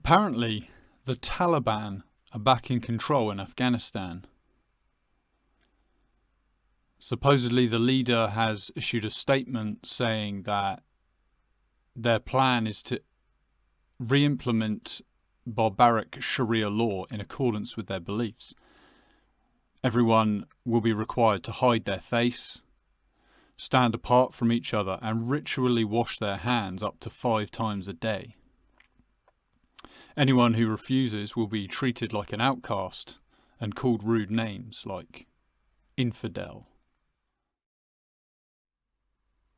Apparently, the Taliban are back in control in Afghanistan. Supposedly, the leader has issued a statement saying that their plan is to re-implement barbaric Sharia law in accordance with their beliefs. Everyone will be required to hide their face, stand apart from each other, and ritually wash their hands up to 5 times a day. Anyone who refuses will be treated like an outcast and called rude names like infidel.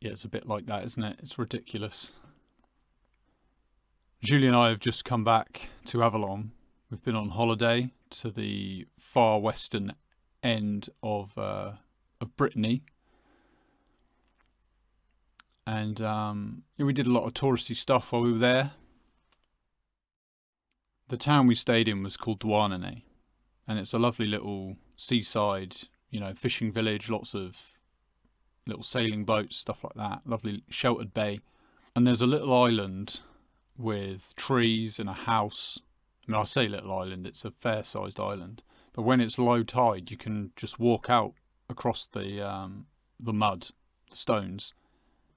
Yeah, it's a bit like that, isn't it? It's ridiculous. Julie and I have just come back to Avalon. We've been on holiday to the far western end of Brittany. And we did a lot of touristy stuff while we were there. The town we stayed in was called Douarnenez, and it's a lovely little seaside, fishing village, lots of little sailing boats, stuff like that, lovely sheltered bay. And there's a little island with trees and a house. I mean, I say little island, it's a fair-sized island. But when it's low tide, you can just walk out across the mud, the stones,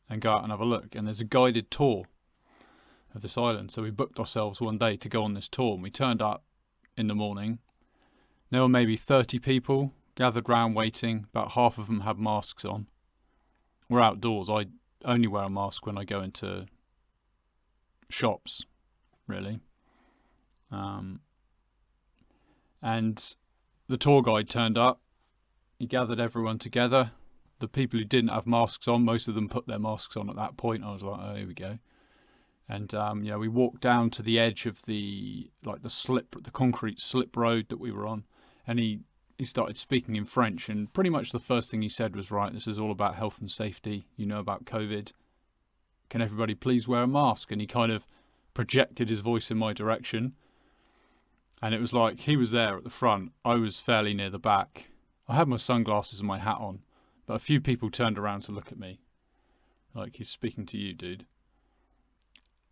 and go out and have a look. And there's a guided tour of this island. So we booked ourselves one day to go on this tour, and we turned up in the morning. There were maybe 30 people gathered round waiting. About half of them had masks on. We're outdoors. I only wear a mask when I go into shops, really. And the tour guide turned up. He gathered everyone together. The people who didn't have masks on, most of them put their masks on at that point. I was like, oh, here we go. And we walked down to the edge of the concrete slip road that we were on, and he started speaking in French, and pretty much the first thing he said was, right, this is all about health and safety, about COVID. Can everybody please wear a mask? And he kind of projected his voice in my direction, and it was like he was there at the front, I was fairly near the back. I had my sunglasses and my hat on, but a few people turned around to look at me, like, he's speaking to you, dude.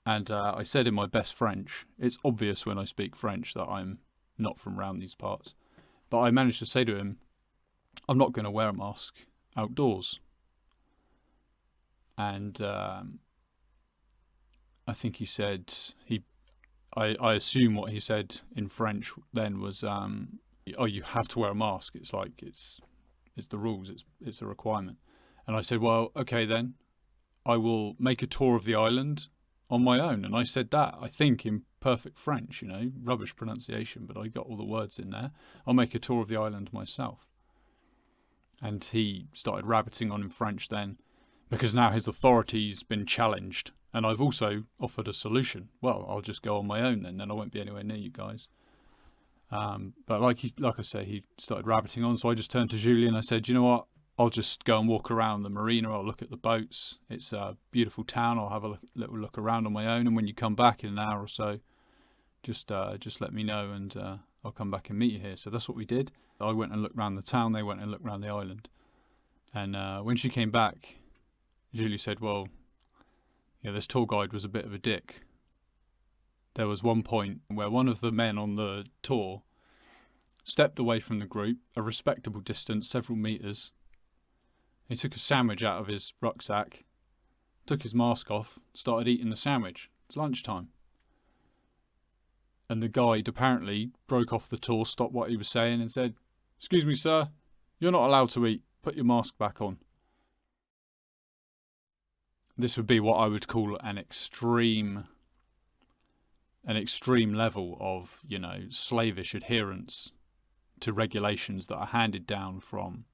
And I said in my best French, it's obvious when I speak French that I'm not from around these parts, but I managed to say to him, I'm not going to wear a mask outdoors. And I think he said, I assume what he said in French then was, oh, you have to wear a mask. It's like, it's the rules, it's a requirement. And I said, well, okay then, I will make a tour of the island on my own. And I said that, I think, in perfect French, rubbish pronunciation, but I got all the words in there. I'll make a tour of the island myself. And he started rabbiting on in French then, because now his authority's been challenged. And I've also offered a solution. Well, I'll just go on my own then I won't be anywhere near you guys. But like I say, he started rabbiting on, so I just turned to Julie and I said, you know what? I'll just go and walk around the marina. I'll look at the boats. It's a beautiful town. I'll have a little look around on my own. And when you come back in an hour or so, just let me know, and I'll come back and meet you here. So that's what we did. I went and looked around the town. They went and looked around the island. And when she came back, Julie said, well, this tour guide was a bit of a dick. There was one point where one of the men on the tour stepped away from the group, a respectable distance, several meters. He took a sandwich out of his rucksack, took his mask off, started eating the sandwich. It's lunchtime. And the guide apparently broke off the tour, stopped what he was saying and said, excuse me, sir, you're not allowed to eat. Put your mask back on. This would be what I would call an extreme level of, slavish adherence to regulations that are handed down from,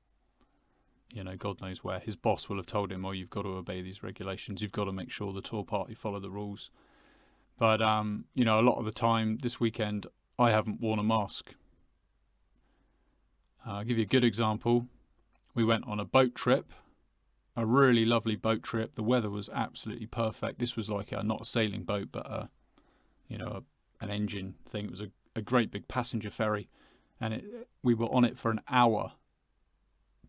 God knows where. His boss will have told him, oh, you've got to obey these regulations. You've got to make sure the tour party follow the rules. But, a lot of the time this weekend, I haven't worn a mask. I'll give you a good example. We went on a boat trip, a really lovely boat trip. The weather was absolutely perfect. This was like not a sailing boat, but an engine thing. It was a great big passenger ferry, and we were on it for an hour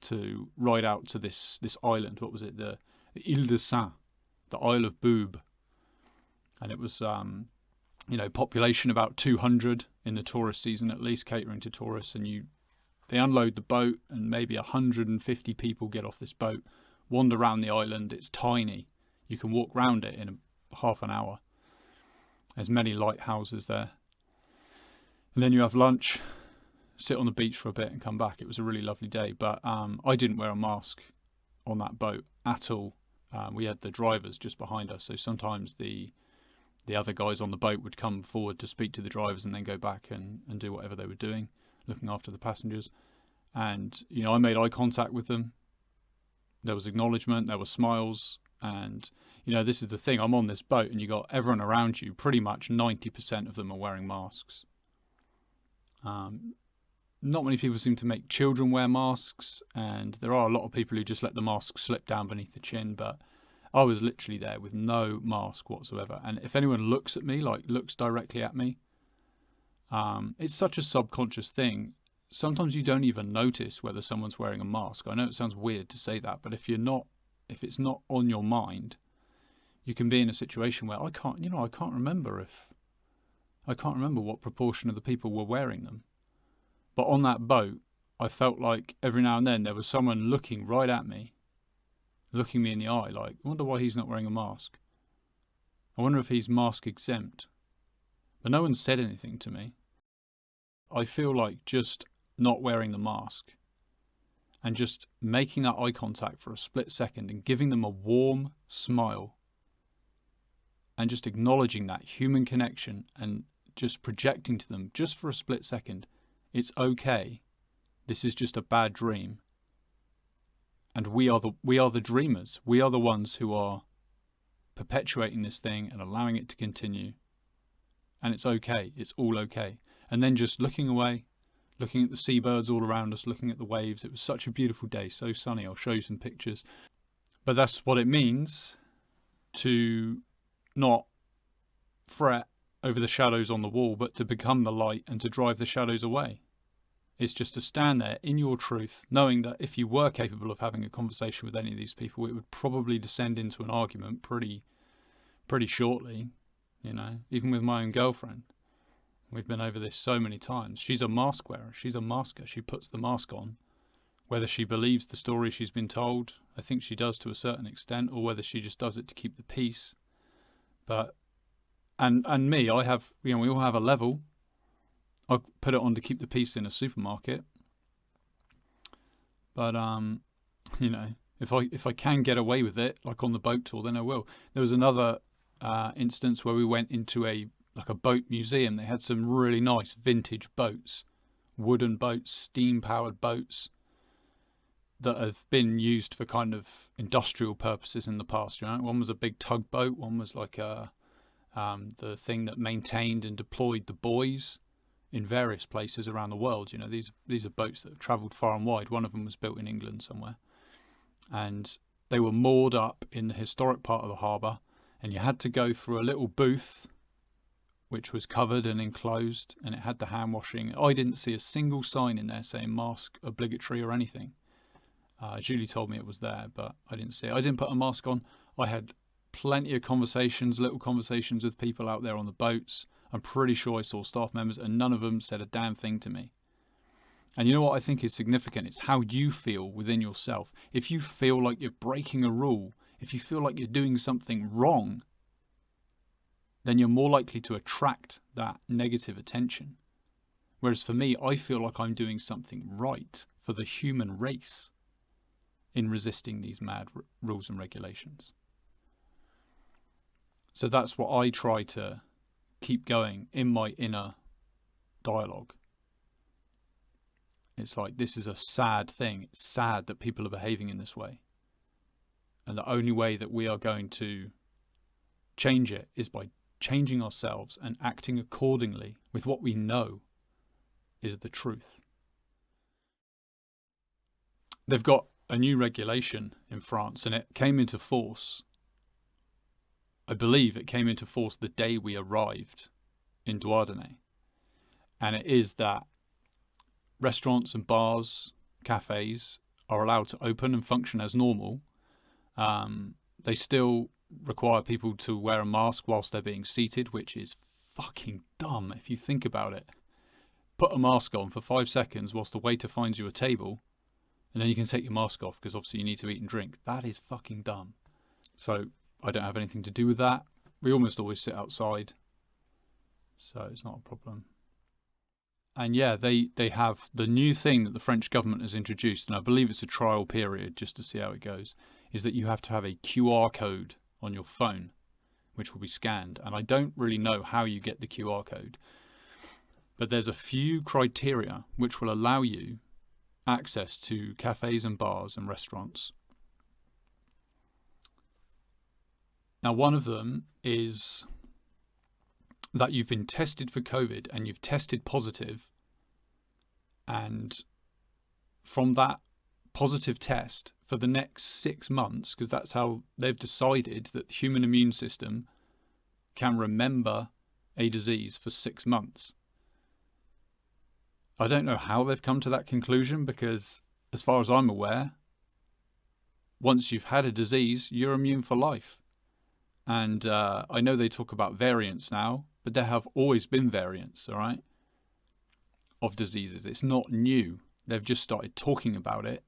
to ride out to this island. What was it? The Ile de Saint, the Isle of Boob. And it was population about 200 in the tourist season, at least catering to tourists, and they unload the boat and maybe 150 people get off this boat, wander around the island. It's tiny. You can walk around it in half an hour. There's many lighthouses there. And then you have lunch, sit on the beach for a bit and come back. It was a really lovely day, but I didn't wear a mask on that boat at all. We had the drivers just behind us, so sometimes the other guys on the boat would come forward to speak to the drivers and then go back and do whatever they were doing, looking after the passengers. And I made eye contact with them. There was acknowledgement, there were smiles, and this is the thing, I'm on this boat and you got everyone around you, pretty much 90% of them are wearing masks. Not many people seem to make children wear masks, and there are a lot of people who just let the mask slip down beneath the chin, but I was literally there with no mask whatsoever. And if anyone looks at me, looks directly at me, it's such a subconscious thing. Sometimes you don't even notice whether someone's wearing a mask. I know it sounds weird to say that, but if it's not on your mind, you can be in a situation where I can't remember what proportion of the people were wearing them. But on that boat, I felt like every now and then there was someone looking right at me, looking me in the eye, like, I wonder why he's not wearing a mask. I wonder if he's mask exempt. But no one said anything to me. I feel like just not wearing the mask and just making that eye contact for a split second and giving them a warm smile and just acknowledging that human connection and just projecting to them just for a split second, it's okay. This is just a bad dream. And we are the dreamers. We are the ones who are perpetuating this thing and allowing it to continue. And it's okay. It's all okay. And then just looking away, looking at the seabirds all around us, looking at the waves. It was such a beautiful day, so sunny. I'll show you some pictures. But that's what it means to not fret over the shadows on the wall, but to become the light and to drive the shadows away. It's just to stand there in your truth, knowing that if you were capable of having a conversation with any of these people, it would probably descend into an argument pretty shortly, even with my own girlfriend. We've been over this so many times. She's a mask wearer. She's a masker. She puts the mask on. Whether she believes the story she's been told, I think she does to a certain extent, or whether she just does it to keep the peace. But, and me, I have, we all have a level. I put it on to keep the peace in a supermarket. But, if I can get away with it, like on the boat tour, then I will. There was another instance where we went into a boat museum. They had some really nice vintage boats, wooden boats, steam-powered boats that have been used for kind of industrial purposes in the past. One was a big tugboat. One was like the thing that maintained and deployed the buoys in various places around the world. These are boats that have travelled far and wide. One of them was built in England somewhere, and they were moored up in the historic part of the harbour, and you had to go through a little booth which was covered and enclosed, and it had the hand washing. I didn't see a single sign in there saying mask obligatory or anything. Julie told me it was there, but I didn't see it. I didn't put a mask on. I had plenty of little conversations with people out there on the boats. I'm pretty sure I saw staff members, and none of them said a damn thing to me. And you know what I think is significant? It's how you feel within yourself. If you feel like you're breaking a rule, if you feel like you're doing something wrong, then you're more likely to attract that negative attention. Whereas for me, I feel like I'm doing something right for the human race in resisting these mad rules and regulations. So that's what I try to keep going in my inner dialogue. It's like, this is a sad thing. It's sad that people are behaving in this way. And the only way that we are going to change it is by changing ourselves and acting accordingly with what we know is the truth. They've got a new regulation in France, and it came into force. I believe it came into force the day we arrived in Douarnenez. And it is that restaurants and bars, cafes are allowed to open and function as normal. They still require people to wear a mask whilst they're being seated, which is fucking dumb if you think about it. Put a mask on for 5 seconds whilst the waiter finds you a table, and then you can take your mask off because obviously you need to eat and drink. That is fucking dumb. So I don't have anything to do with that. We almost always sit outside, so it's not a problem. And yeah, they have the new thing that the French government has introduced, and I believe it's a trial period just to see how it goes, is that you have to have a QR code on your phone, which will be scanned. And I don't really know how you get the QR code, but there's a few criteria which will allow you access to cafes and bars and restaurants. Now, one of them is that you've been tested for COVID and you've tested positive, and from that positive test for the next 6 months, because that's how they've decided that the human immune system can remember a disease for 6 months. I don't know how they've come to that conclusion, because as far as I'm aware, once you've had a disease, you're immune for life. And I know they talk about variants now, but there have always been variants, all right, of diseases. It's not new. They've just started talking about it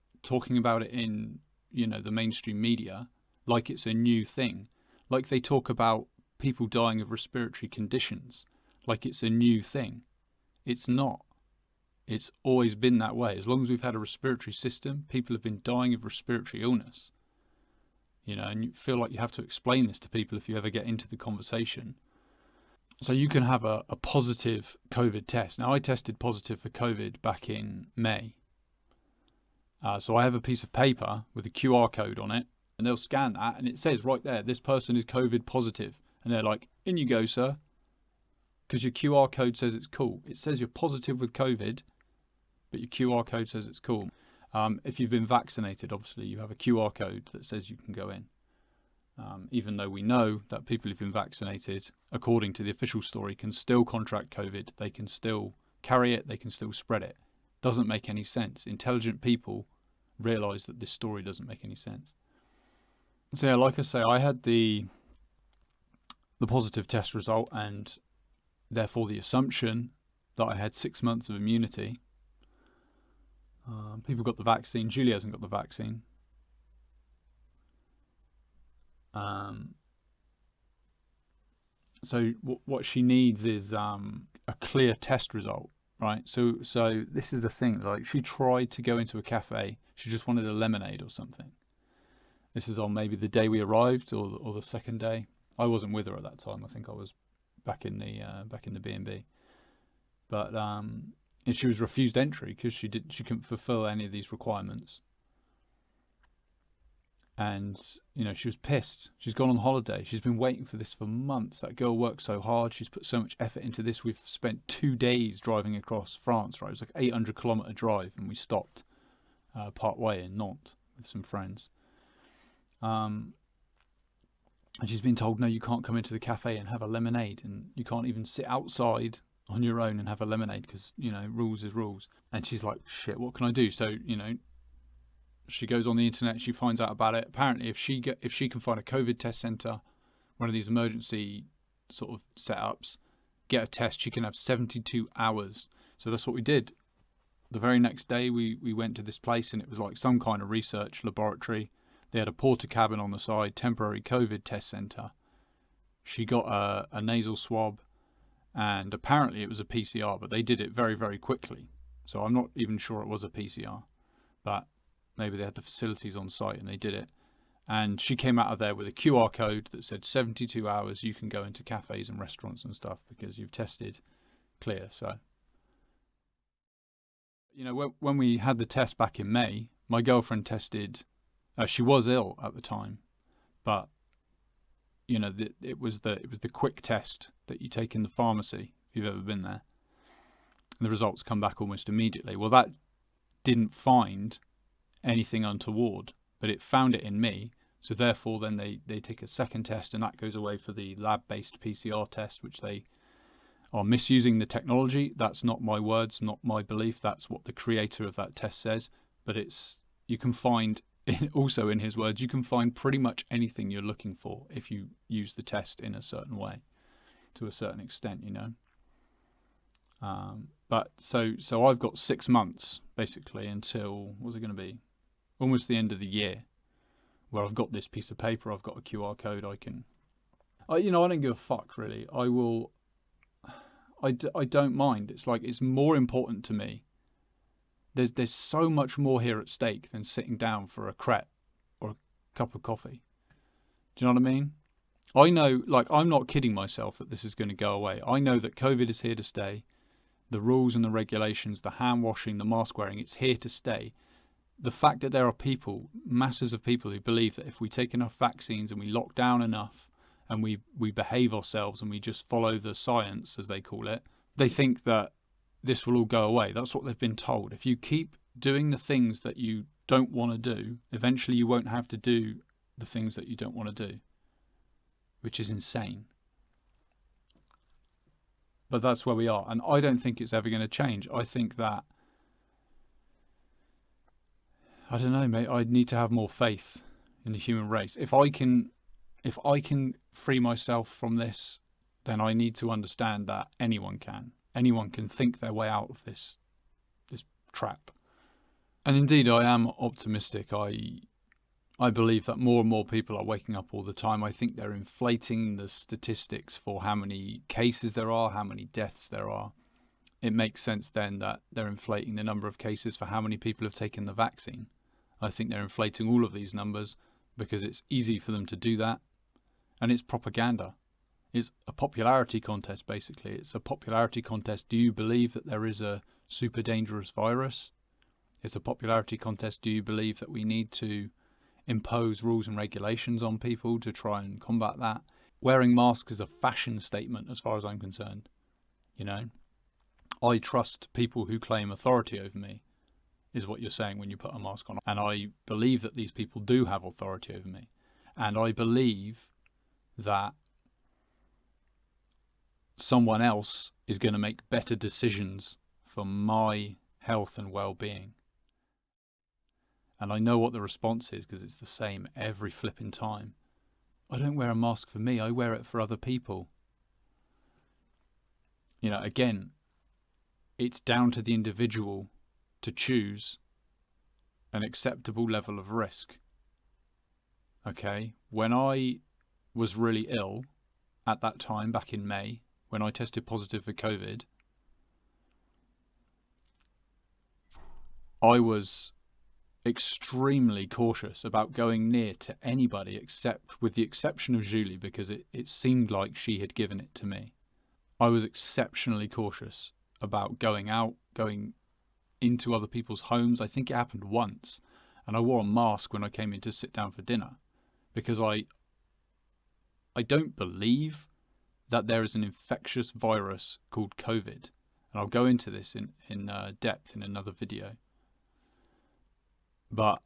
in, the mainstream media like it's a new thing. Like they talk about people dying of respiratory conditions like it's a new thing. It's not. It's always been that way. As long as we've had a respiratory system, people have been dying of respiratory illness. And you feel like you have to explain this to people if you ever get into the conversation. So you can have a positive COVID test. Now, I tested positive for COVID back in May. So I have a piece of paper with a QR code on it, and they'll scan that, and it says right there, this person is COVID positive. And they're like, in you go, sir, because your QR code says it's cool. It says you're positive with COVID, but your QR code says it's cool. If you've been vaccinated, obviously you have a QR code that says you can go in. Even though we know that people who've been vaccinated, according to the official story, can still contract COVID, they can still carry it, they can still spread it. Doesn't make any sense. Intelligent people realise that this story doesn't make any sense. So yeah, like I say, I had the positive test result, and therefore the assumption that I had 6 months of immunity. People got the vaccine. Julie hasn't got the vaccine. So what she needs is a clear test result, right? So this is the thing. Like, she tried to go into a cafe. She just wanted a lemonade or something. This is on maybe the day we arrived, or the second day. I wasn't with her at that time. I think I was back in the B&B. But and she was refused entry because she couldn't fulfill any of these requirements. And she was pissed. She's gone on holiday. She's been waiting for this for months. That girl worked so hard. She's put so much effort into this. We've spent 2 days driving across France, right? It was like 800-kilometer drive, and we stopped part way in Nantes with some friends. And she's been told, no, you can't come into the cafe and have a lemonade, and you can't even sit outside on your own and have a lemonade because, rules is rules. And she's like, shit, what can I do? So, she goes on the internet, she finds out about it. Apparently, if she can find a COVID test centre, one of these emergency sort of setups, get a test, she can have 72 hours. So that's what we did. The very next day, we went to this place, and it was like some kind of research laboratory. They had a porta cabin on the side, temporary COVID test centre. She got a nasal swab, and apparently it was a PCR, but they did it very, very quickly. So I'm not even sure it was a PCR, but maybe they had the facilities on site and they did it. And she came out of there with a QR code that said 72 hours you can go into cafes and restaurants and stuff because you've tested clear. So, when we had the test back in May, my girlfriend tested. She was ill at the time, but it was the quick test that you take in the pharmacy if you've ever been there. And the results come back almost immediately. Well, that didn't find anything untoward, but it found it in me. So therefore, then they take a second test, and that goes away for the lab-based PCR test, which they are misusing the technology. That's not my words, not my belief. That's what the creator of that test says. But you can find, also in his words, you can find pretty much anything you're looking for if you use the test in a certain way. to a certain extent, you know. But so I've got 6 months basically until, what's it going to be? Almost the end of the year, where I've got this piece of paper, I've got a QR code, I don't give a fuck really. I don't mind. It's like, it's more important to me. There's so much more here at stake than sitting down for a crêpe or a cup of coffee. Do you know what I mean? I know, like, I'm not kidding myself that this is going to go away. I know that COVID is here to stay. The rules and the regulations, the hand washing, the mask wearing, it's here to stay. The fact that there are people, masses of people, who believe that if we take enough vaccines and we lock down enough and we behave ourselves and we just follow the science, as they call it, they think that this will all go away. That's what they've been told. If you keep doing the things that you don't want to do, eventually you won't have to do the things that you don't want to do, which is insane. But that's where we are. And I don't think it's ever going to change. I think that, I don't know, mate, I need to have more faith in the human race. If I can free myself from this, then I need to understand that anyone can. Anyone can think their way out of this trap. And indeed, I am optimistic. I believe that more and more people are waking up all the time. I think they're inflating the statistics for how many cases there are, how many deaths there are. It makes sense then that they're inflating the number of cases for how many people have taken the vaccine. I think they're inflating all of these numbers because it's easy for them to do that. And it's propaganda. It's a popularity contest, basically. It's a popularity contest. Do you believe that there is a super dangerous virus? It's a popularity contest. Do you believe that we need to impose rules and regulations on people to try and combat that? Wearing masks is a fashion statement as far as I'm concerned. You know, I trust people who claim authority over me, is what you're saying when you put a mask on. And I believe that these people do have authority over me. And I believe that someone else is going to make better decisions for my health and well-being. And I know what the response is because it's the same every flipping time. I don't wear a mask for me, I wear it for other people. You know, again, it's down to the individual to choose an acceptable level of risk. Okay, when I was really ill at that time, back in May, when I tested positive for COVID, I was extremely cautious about going near to anybody, except with the exception of Julie, because it seemed like she had given it to me. I was exceptionally cautious about going out, going into other people's homes. I think it happened once, and I wore a mask when I came in to sit down for dinner, because I don't believe that there is an infectious virus called COVID, and I'll go into this in depth in another video. But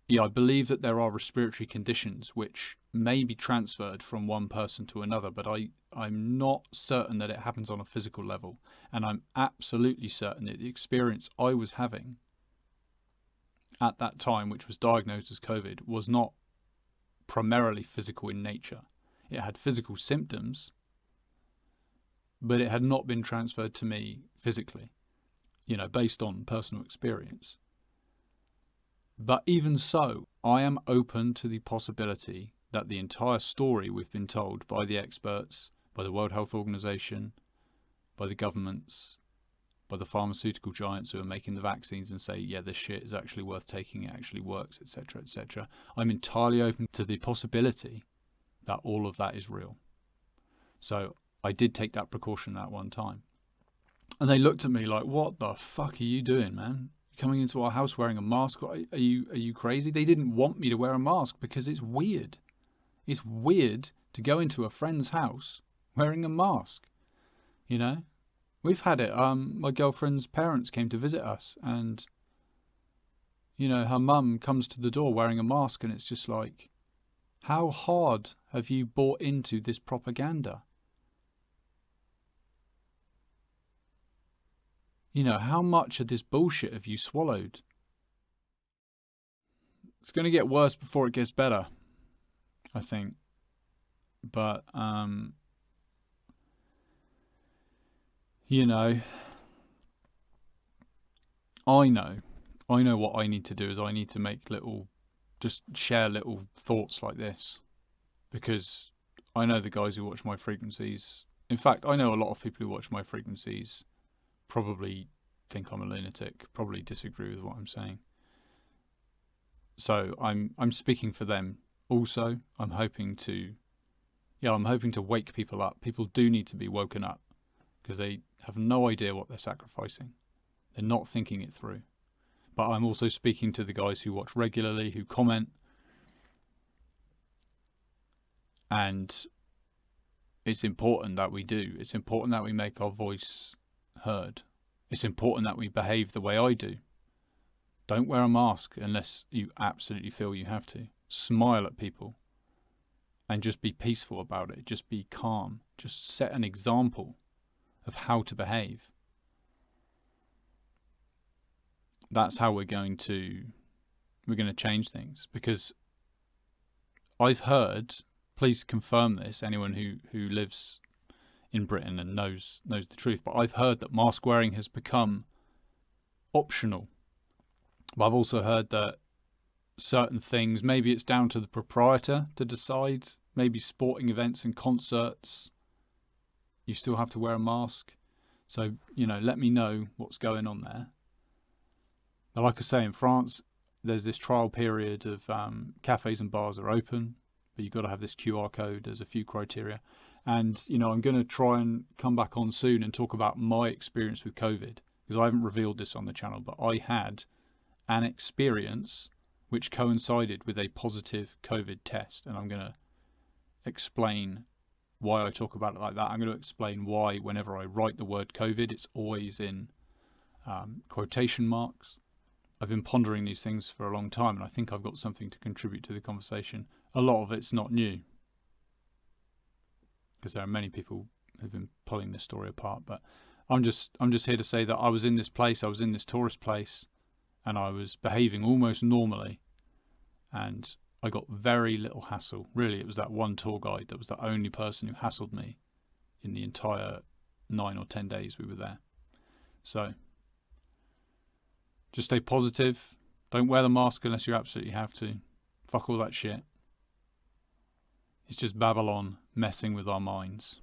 yeah, I believe that there are respiratory conditions which may be transferred from one person to another, but I'm not certain that it happens on a physical level. And I'm absolutely certain that the experience I was having at that time, which was diagnosed as COVID, was not primarily physical in nature. It had physical symptoms, but it had not been transferred to me physically, you know, based on personal experience. But even so, I am open to the possibility that the entire story we've been told by the experts, by the World Health Organization, by the governments, by the pharmaceutical giants who are making the vaccines and say, yeah, this shit is actually worth taking, it actually works, etc., etc. I'm entirely open to the possibility that all of that is real. So I did take that precaution that one time. And they looked at me like, what the fuck are you doing, man? Coming into our house wearing a mask? Are you crazy? They didn't want me to wear a mask because it's weird. It's weird to go into a friend's house wearing a mask. You know, we've had it. My girlfriend's parents came to visit us, and you know, her mum comes to the door wearing a mask, and it's just like, how hard have you bought into this propaganda? You know, how much of this bullshit have you swallowed? It's going to get worse before it gets better, I think. But you know, I know, I know what I need to do is I need to make just share little thoughts like this, because I know the guys who watch my frequencies. In fact, I know a lot of people who watch my frequencies probably think I'm a lunatic, probably disagree with what I'm saying. So I'm speaking for them also. I'm hoping to wake people up. People do need to be woken up because they have no idea what they're sacrificing. They're not thinking it through. But I'm also speaking to the guys who watch regularly, who comment, and it's important that we do. It's important that we make our voice heard. It's important that we behave the way I do. Don't wear a mask unless you absolutely feel you have to. Smile at people and just be peaceful about it. Just be calm. Just set an example of how to behave. That's how we're going to change things. Because I've heard, please confirm this, anyone who lives in Britain and knows the truth, but I've heard that mask wearing has become optional. But I've also heard that certain things, maybe it's down to the proprietor to decide, maybe sporting events and concerts, you still have to wear a mask. So, let me know what's going on there. Now, like I say, in France, there's this trial period of cafes and bars are open, but you've got to have this QR code. There's a few criteria. And, I'm going to try and come back on soon and talk about my experience with COVID, because I haven't revealed this on the channel, but I had an experience which coincided with a positive COVID test. And I'm going to explain why I talk about it like that. I'm going to explain why whenever I write the word COVID, it's always in quotation marks. I've been pondering these things for a long time, and I think I've got something to contribute to the conversation. A lot of it's not new, because there are many people who've been pulling this story apart. But I'm just here to say that I was in this place, I was in this tourist place, and I was behaving almost normally, and I got very little hassle. Really, it was that one tour guide that was the only person who hassled me in the entire 9 or 10 days we were there. So just stay positive. Don't wear the mask unless you absolutely have to. Fuck all that shit. It's just Babylon messing with our minds.